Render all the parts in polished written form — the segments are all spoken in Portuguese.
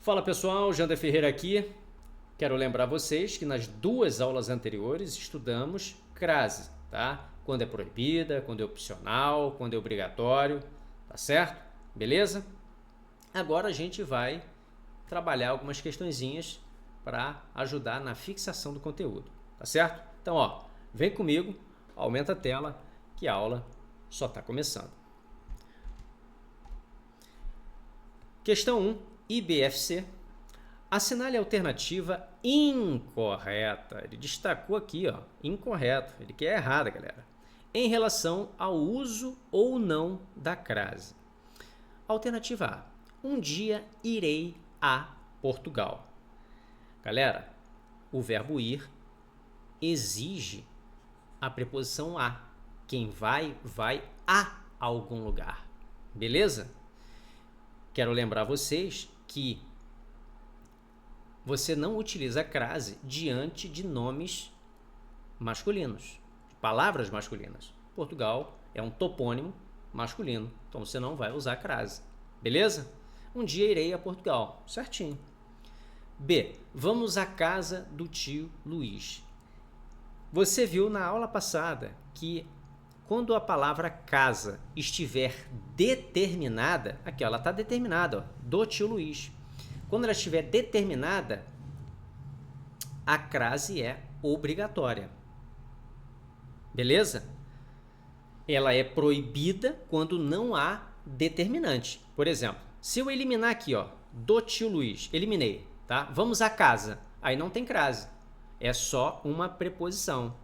Fala pessoal, Jander Ferreira aqui. Quero lembrar vocês que nas duas aulas anteriores estudamos crase, tá? Quando é proibida, quando é opcional, quando é obrigatório, tá certo? Beleza? Agora a gente vai trabalhar algumas questõezinhas para ajudar na fixação do conteúdo, tá certo? Então, ó, vem comigo, aumenta a tela que a aula só está começando. Questão 1, IBFC. Assinale a alternativa incorreta. Ele destacou aqui, ó, incorreto. Ele quer errada, galera. Em relação ao uso ou não da crase. Alternativa A. Um dia irei a Portugal. Galera, o verbo ir exige a preposição a. Quem vai, vai a algum lugar. Beleza? Quero lembrar vocês que você não utiliza a crase diante de nomes masculinos, de palavras masculinas. Portugal é um topônimo masculino, então você não vai usar a crase. Beleza? Um dia irei a Portugal. Certinho. B. Vamos à casa do tio Luiz. Você viu na aula passada que quando a palavra casa estiver determinada, aqui ó, ela está determinada, ó, do tio Luiz. Quando ela estiver determinada, a crase é obrigatória. Beleza? Ela é proibida quando não há determinante. Por exemplo, se eu eliminar aqui, ó, do tio Luiz, eliminei, tá? Vamos à casa. Aí não tem crase. É só uma preposição.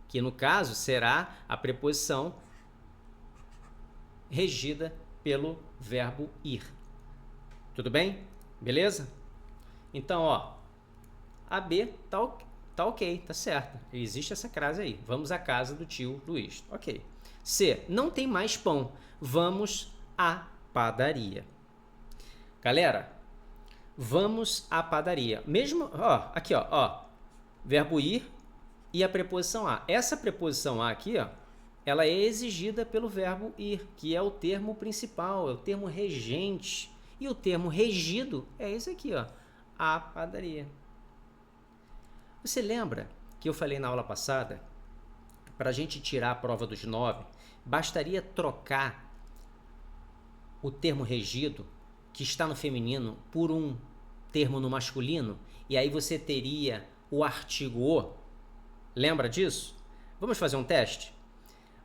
Que no caso será a preposição regida pelo verbo ir. Tudo bem? Beleza? Então, ó, a B tá ok, tá certo. Existe essa crase aí. Vamos à casa do tio Luiz. Ok. C. Não tem mais pão. Vamos à padaria. Galera, vamos à padaria. Mesmo, ó, aqui, ó, verbo ir e a preposição a. Essa preposição a aqui, ó, ela é exigida pelo verbo ir, que é o termo principal, é o termo regente. E o termo regido é esse aqui, ó, a padaria. Você lembra que eu falei na aula passada, para a gente tirar a prova dos 9, bastaria trocar o termo regido, que está no feminino, por um termo no masculino, e aí você teria o artigo o. Lembra disso? Vamos fazer um teste?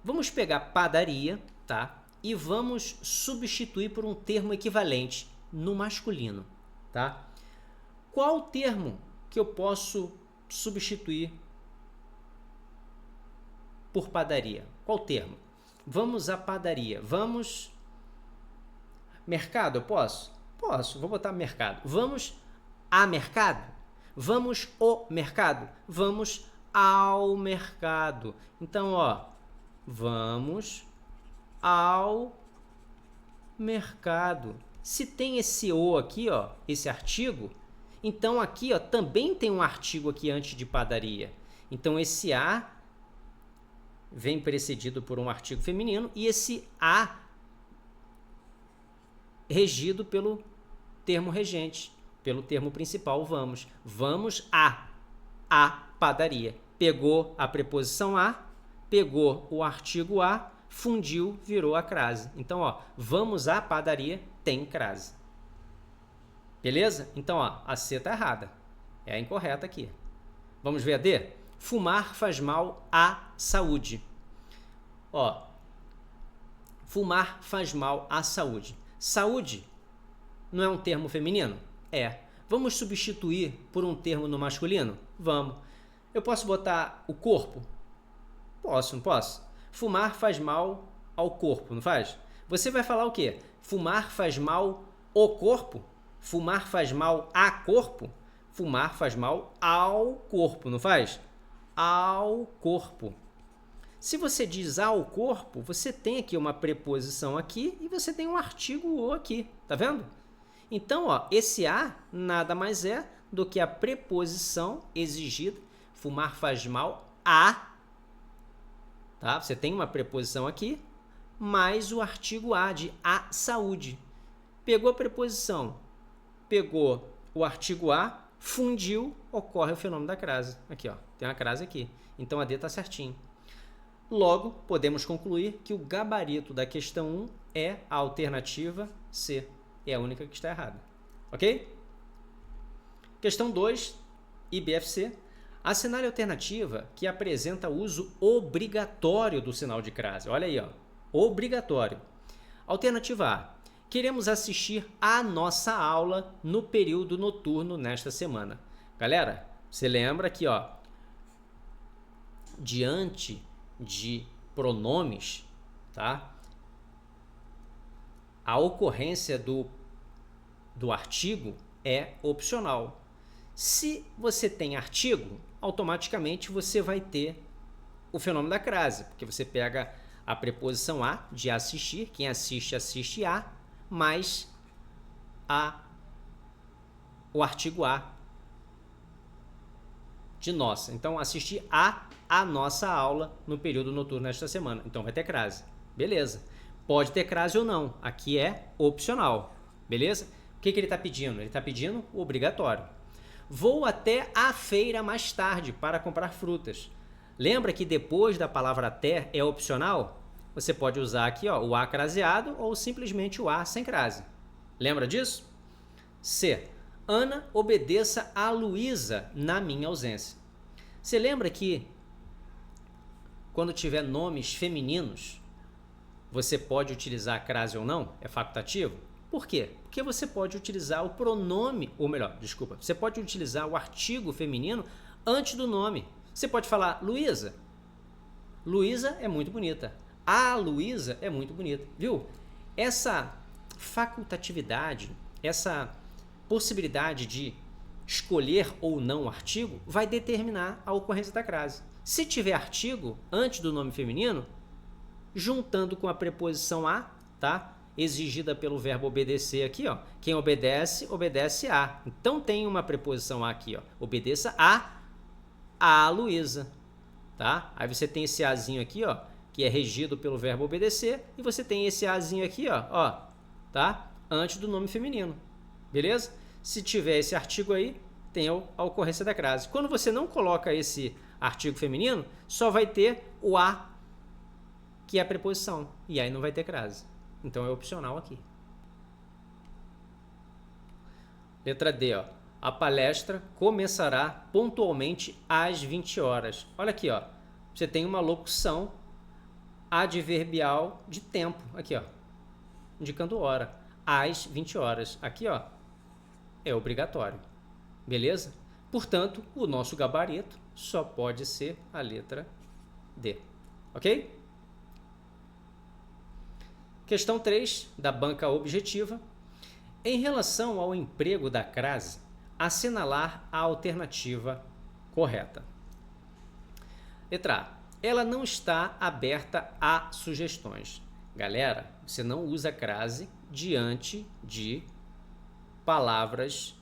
Vamos pegar padaria, tá? E vamos substituir por um termo equivalente no masculino, tá? Qual termo que eu posso substituir por padaria? Qual termo? Vamos à padaria. Vamos... Mercado, eu posso? Posso, vou botar mercado. Vamos a mercado? Vamos ao mercado? Vamos ao mercado. Então, ó, vamos ao mercado. Se tem esse o aqui, ó, esse artigo, então aqui, ó, também tem um artigo aqui antes de padaria. Então esse a vem precedido por um artigo feminino e esse a regido pelo termo regente, pelo termo principal vamos. Vamos a padaria. Pegou a preposição a, pegou o artigo a, fundiu, virou a crase. Então, ó, vamos à padaria tem crase. Beleza? Então, ó, a C tá errada. É a incorreta aqui. Vamos ver a D? Fumar faz mal à saúde. Ó, fumar faz mal à saúde. Saúde não é um termo feminino? É. Vamos substituir por um termo no masculino? Vamos. Eu posso botar o corpo? Posso, não posso? Fumar faz mal ao corpo, não faz? Você vai falar o quê? Fumar faz mal ao corpo? Fumar faz mal a corpo? Fumar faz mal ao corpo, não faz? Ao corpo. Se você diz ao corpo, você tem aqui uma preposição aqui e você tem um artigo o aqui, tá vendo? Então, ó, esse a nada mais é do que a preposição exigida. Fumar faz mal a, tá? Você tem uma preposição aqui, mais o artigo a de a saúde. Pegou a preposição, pegou o artigo A, fundiu, ocorre o fenômeno da crase. Aqui, ó, tem uma crase aqui. Então a D está certinho. Logo, podemos concluir que o gabarito da questão 1 é a alternativa C. É a única que está errada. Ok? Questão 2, IBFC. Assinale a alternativa que apresenta o uso obrigatório do sinal de crase. Olha aí, ó. Obrigatório. Alternativa A. Queremos assistir à nossa aula no período noturno nesta semana. Galera, você lembra que, ó, diante de pronomes, tá? A ocorrência do artigo é opcional. Se você tem artigo, automaticamente você vai ter o fenômeno da crase, porque você pega a preposição a, de assistir, quem assiste, assiste a, mais o artigo a de nossa. Então, assistir a nossa aula no período noturno nesta semana. Então, vai ter crase. Beleza. Pode ter crase ou não. Aqui é opcional. Beleza? O que ele está pedindo? Ele está pedindo o obrigatório. Vou até a feira mais tarde para comprar frutas. Lembra que depois da palavra até é opcional? Você pode usar aqui, ó, o a craseado ou simplesmente o a sem crase. Lembra disso? C. Ana obedeça a Luísa na minha ausência. Você lembra que quando tiver nomes femininos, você pode utilizar a crase ou não? É facultativo? Por quê? Porque você pode utilizar o pronome, ou melhor, desculpa, você pode utilizar o artigo feminino antes do nome. Você pode falar Luísa. Luísa é muito bonita. A Luísa é muito bonita, viu? Essa facultatividade, essa possibilidade de escolher ou não o artigo vai determinar a ocorrência da crase. Se tiver artigo antes do nome feminino, juntando com a preposição a, tá? Exigida pelo verbo obedecer aqui, ó. Quem obedece, obedece a. Então tem uma preposição a aqui, ó. Obedeça a Luísa, tá? Aí você tem esse azinho aqui, ó, que é regido pelo verbo obedecer, e você tem esse azinho aqui, ó, tá? Antes do nome feminino. Beleza? Se tiver esse artigo aí, tem a ocorrência da crase. Quando você não coloca esse artigo feminino, só vai ter o a, que é a preposição, e aí não vai ter crase. Então é opcional aqui. Letra D, ó. A palestra começará pontualmente às 20 horas. Olha aqui, ó. Você tem uma locução adverbial de tempo, aqui, ó, indicando hora, às 20 horas. Aqui, ó, é obrigatório. Beleza? Portanto, o nosso gabarito só pode ser a letra D. Ok? Questão 3, da banca objetiva. Em relação ao emprego da crase, assinalar a alternativa correta. Letra A. Ela não está aberta a sugestões. Galera, você não usa crase diante de palavras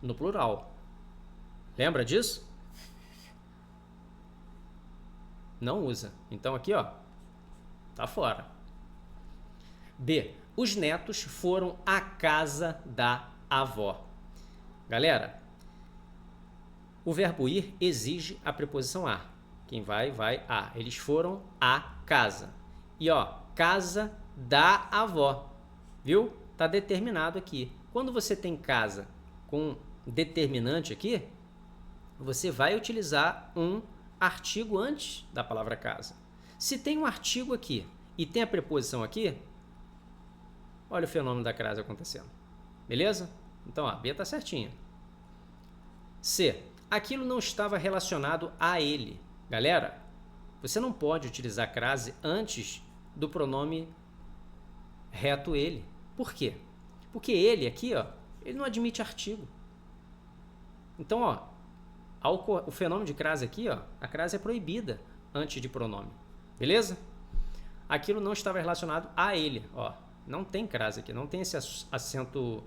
no plural. Lembra disso? Não usa. Então aqui, ó, tá fora. B. Os netos foram à casa da avó. Galera, o verbo ir exige a preposição a. Quem vai, vai a. Eles foram à casa. E ó, casa da avó. Viu? Tá determinado aqui. Quando você tem casa com determinante aqui, você vai utilizar um artigo antes da palavra casa. Se tem um artigo aqui e tem a preposição aqui, olha o fenômeno da crase acontecendo. Beleza? Então, a B está certinha. C. Aquilo não estava relacionado a ele. Galera, você não pode utilizar crase antes do pronome reto ele. Por quê? Porque ele aqui, ó, ele não admite artigo. Então, ó, o fenômeno de crase aqui, ó, a crase é proibida antes de pronome. Beleza? Aquilo não estava relacionado a ele, ó. Não tem crase aqui, não tem esse acento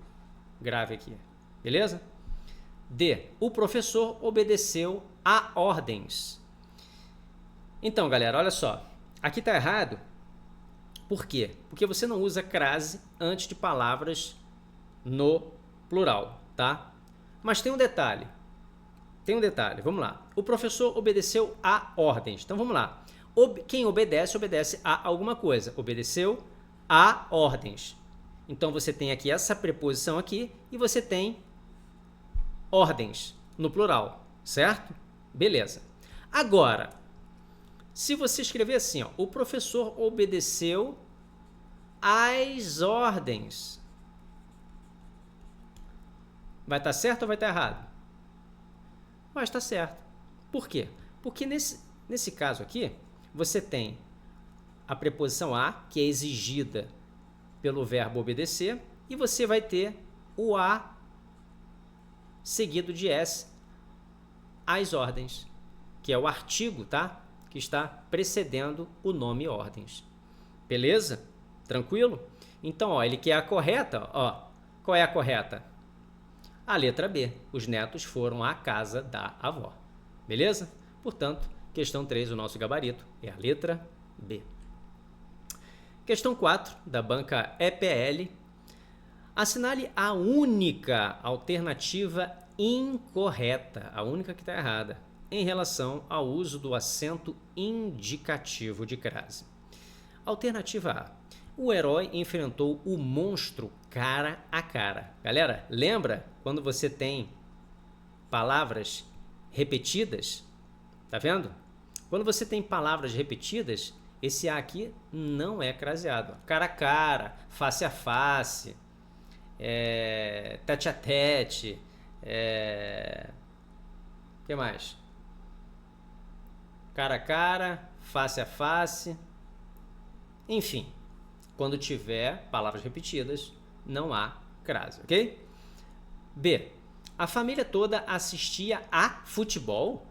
grave aqui. Beleza? D. O professor obedeceu a ordens. Então, galera, olha só. Aqui tá errado. Por quê? Porque você não usa crase antes de palavras no plural, tá? Mas tem um detalhe. Vamos lá. O professor obedeceu a ordens. Então vamos lá. Quem obedece, obedece a alguma coisa. Obedeceu a ordens. Então você tem aqui essa preposição aqui e você tem ordens no plural, certo? Beleza. Agora, se você escrever assim, ó, o professor obedeceu às ordens, vai estar certo ou vai estar errado? Vai estar certo. Por quê? Porque nesse caso aqui, você tem a preposição a, que é exigida pelo verbo obedecer, e você vai ter o a seguido de s, as ordens, que é o artigo, tá? Que está precedendo o nome ordens. Beleza? Tranquilo? Então, ó, ele quer a correta, ó. Qual é a correta? A letra B. Os netos foram à casa da avó. Beleza? Portanto, questão 3, o nosso gabarito é a letra B. Questão 4, da banca EPL. Assinale a única alternativa incorreta, a única que está errada, em relação ao uso do acento indicativo de crase. Alternativa A. O herói enfrentou o monstro cara a cara. Galera, lembra quando você tem palavras repetidas? Tá vendo? Quando você tem palavras repetidas, esse A aqui não é craseado. Cara a cara, face a face, tete a tete, o que mais? Cara a cara, face a face, enfim. Quando tiver palavras repetidas, não há crase, ok? B. A família toda assistia a futebol?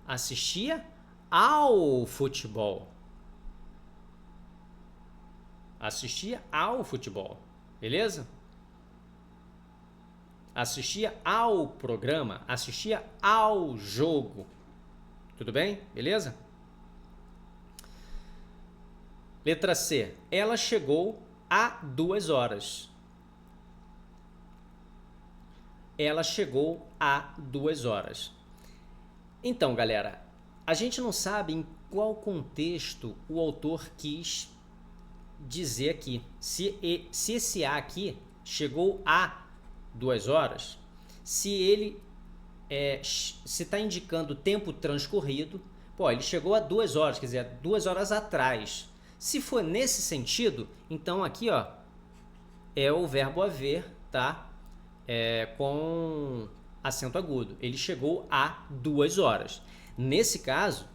Assistia ao futebol. Assistia ao futebol, beleza? Assistia ao programa, assistia ao jogo. Tudo bem? Beleza? Letra C. Ela chegou há 2 horas. Ela chegou há 2 horas. Então, galera, a gente não sabe em qual contexto o autor quis dizer aqui. Se esse A aqui chegou há 2 horas, se ele se está indicando tempo transcorrido, pô, ele chegou há 2 horas, quer dizer, 2 horas atrás. Se for nesse sentido, então aqui, ó, é o verbo haver, tá? Com acento agudo. Ele chegou há 2 horas. Nesse caso,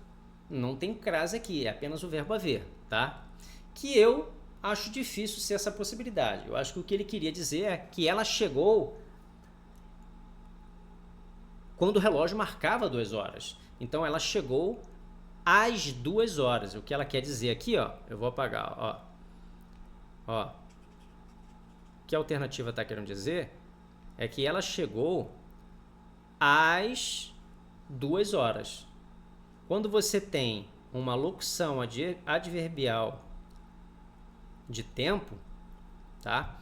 não tem crase aqui, é apenas o verbo haver, tá? Que eu acho difícil ser essa possibilidade. Eu acho que o que ele queria dizer é que ela chegou quando o relógio marcava 2 horas. Então, ela chegou às 2 horas. O que ela quer dizer aqui, ó, eu vou apagar, ó. O que a alternativa está querendo dizer é que ela chegou às 2 horas. Quando você tem uma locução adverbial de tempo, tá?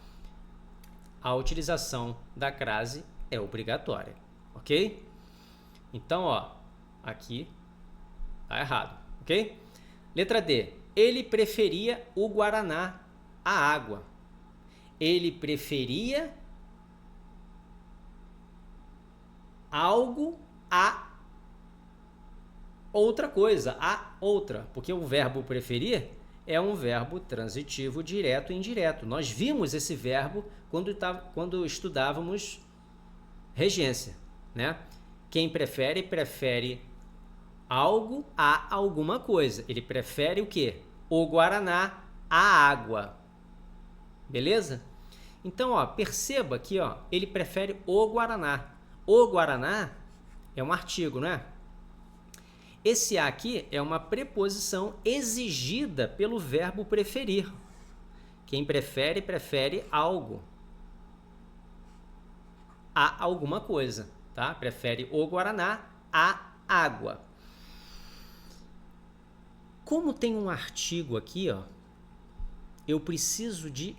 A utilização da crase é obrigatória, ok? Então, ó, aqui tá errado, ok? Letra D. Ele preferia o guaraná à água. Ele preferia algo a outra coisa, a outra, porque o verbo preferir é um verbo transitivo direto e indireto. Nós vimos esse verbo quando estudávamos regência, né? Quem prefere, prefere algo a alguma coisa. Ele prefere o quê? O guaraná à água. Beleza? Então, ó, perceba que, ó, ele prefere o guaraná. O guaraná é um artigo, né? Esse A aqui é uma preposição exigida pelo verbo preferir. Quem prefere, prefere algo a alguma coisa, tá? Prefere o guaraná à água. Como tem um artigo aqui, ó, eu preciso de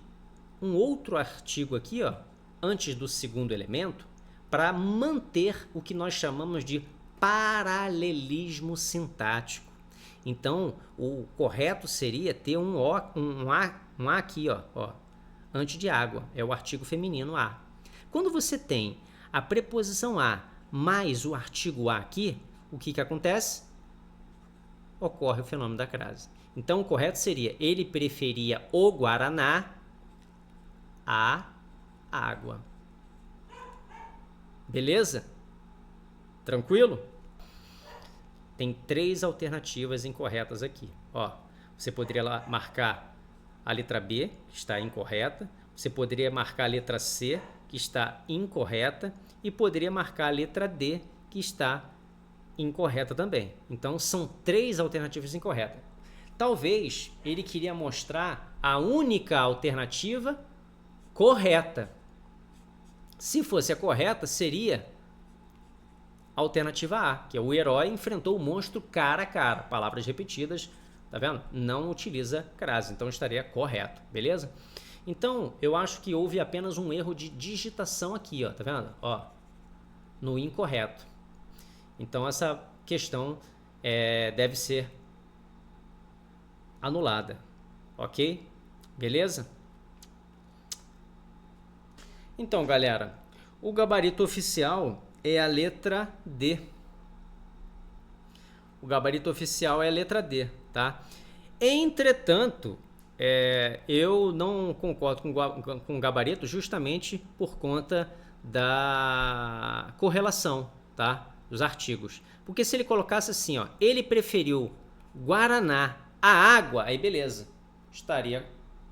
um outro artigo aqui, ó, antes do segundo elemento para manter o que nós chamamos de paralelismo sintático. Então, o correto seria ter um A aqui, ó, antes de água, é o artigo feminino A. Quando você tem a preposição a mais o artigo a aqui, o que acontece? Ocorre o fenômeno da crase. Então, o correto seria: ele preferia o guaraná à água. Beleza? Tranquilo? Tem 3 alternativas incorretas aqui. Ó, você poderia marcar a letra B, que está incorreta. Você poderia marcar a letra C, que está incorreta. E poderia marcar a letra D, que está incorreta também. Então, são 3 alternativas incorretas. Talvez ele queria mostrar a única alternativa correta. Se fosse a correta, seria a alternativa A, que é o herói enfrentou o monstro cara a cara. Palavras repetidas, tá vendo? Não utiliza crase, então estaria correto, beleza? Então, eu acho que houve apenas um erro de digitação aqui, ó, tá vendo? Ó, no incorreto. Então, essa questão deve ser anulada, ok? Beleza? Então, galera, o gabarito oficial é a letra D. O gabarito oficial é a letra D, tá? Entretanto, eu não concordo com o gabarito justamente por conta da correlação, tá? Dos artigos. Porque se ele colocasse assim, ó, ele preferiu guaraná à água, aí beleza, estaria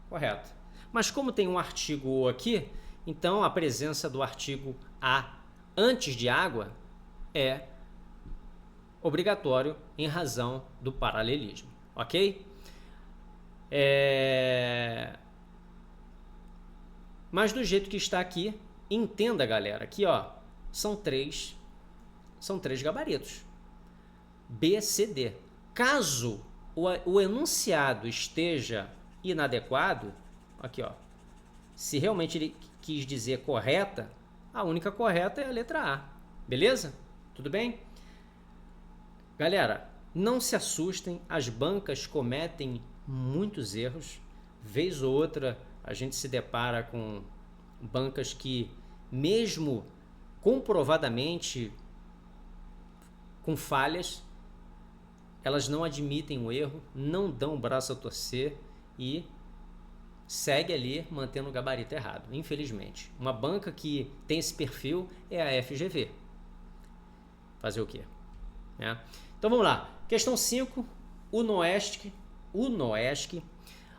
correto. Mas como tem um artigo O aqui, então a presença do artigo A antes de água é obrigatório em razão do paralelismo, ok? Mas do jeito que está aqui, entenda, galera, que ó, são três gabaritos, B, C, D. Caso o enunciado esteja inadequado, aqui ó, se realmente ele quis dizer correta, a única correta é a letra A, beleza? Tudo bem? Galera, não se assustem, as bancas cometem muitos erros. Vez ou outra a gente se depara com bancas que, mesmo comprovadamente com falhas, elas não admitem o erro, não dão o braço a torcer e segue ali mantendo o gabarito errado, infelizmente. Uma banca que tem esse perfil é a FGV. Fazer o quê? Então vamos lá. Questão 5, UNOESC.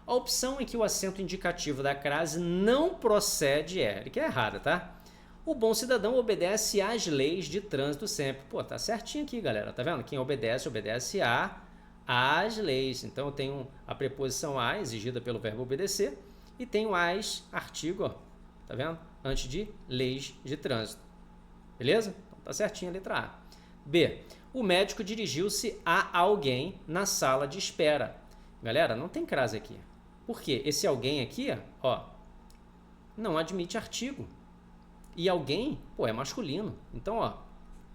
A opção em que o acento indicativo da crase não procede que é errada, tá? O bom cidadão obedece às leis de trânsito sempre. Pô, tá certinho aqui, galera. Tá vendo? Quem obedece às leis. Então eu tenho a preposição a exigida pelo verbo obedecer e tenho as, artigo, ó, tá vendo? Antes de leis de trânsito. Beleza? Então tá certinho a letra A. B. O médico dirigiu-se a alguém na sala de espera. Galera, não tem crase aqui. Por quê? Esse alguém aqui, ó, não admite artigo. E alguém, pô, é masculino. Então, ó,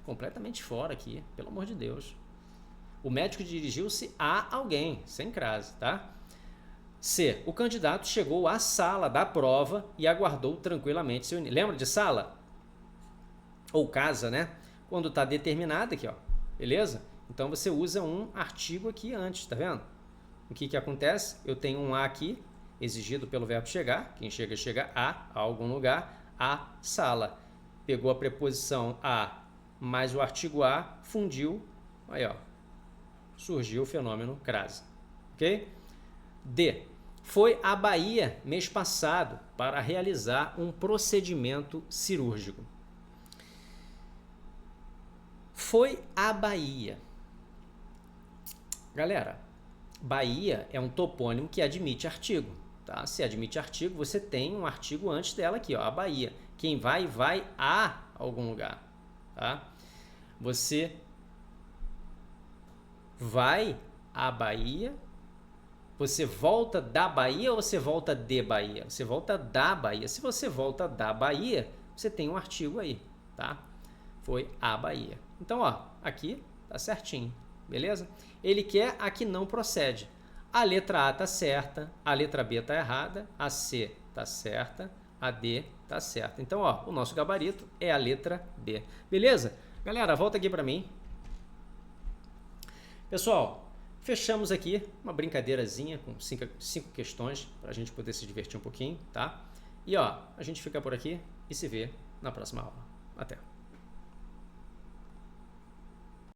completamente fora aqui, pelo amor de Deus. O médico dirigiu-se a alguém, sem crase, tá? C. O candidato chegou à sala da prova e aguardou tranquilamente seu... Lembra de sala? Ou casa, né? Quando está determinado aqui, ó. Beleza? Então, você usa um artigo aqui antes, tá vendo? O que acontece? Eu tenho um A aqui, exigido pelo verbo chegar. Quem chega, chega a algum lugar. A sala. Pegou a preposição a mais o artigo a, fundiu. Aí, ó. Surgiu o fenômeno crase. Ok? D. Foi à Bahia mês passado para realizar um procedimento cirúrgico. Foi à Bahia. Galera, Bahia é um topônimo que admite artigo. Tá? Se admite artigo, você tem um artigo antes dela aqui, ó, a Bahia. Quem vai a algum lugar. Tá? Você vai à Bahia Você volta da Bahia ou você volta de Bahia? Você volta da Bahia. Se você volta da Bahia, você tem um artigo aí, tá? Foi a Bahia. Então, ó, aqui tá certinho, beleza? Ele quer a que não procede. A letra A tá certa, a letra B tá errada, a C tá certa, a D tá certa. Então, ó, o nosso gabarito é a letra B, beleza? Galera, volta aqui para mim. Pessoal, fechamos aqui uma brincadeirazinha com cinco questões para a gente poder se divertir um pouquinho, tá? E ó, a gente fica por aqui e se vê na próxima aula. Até!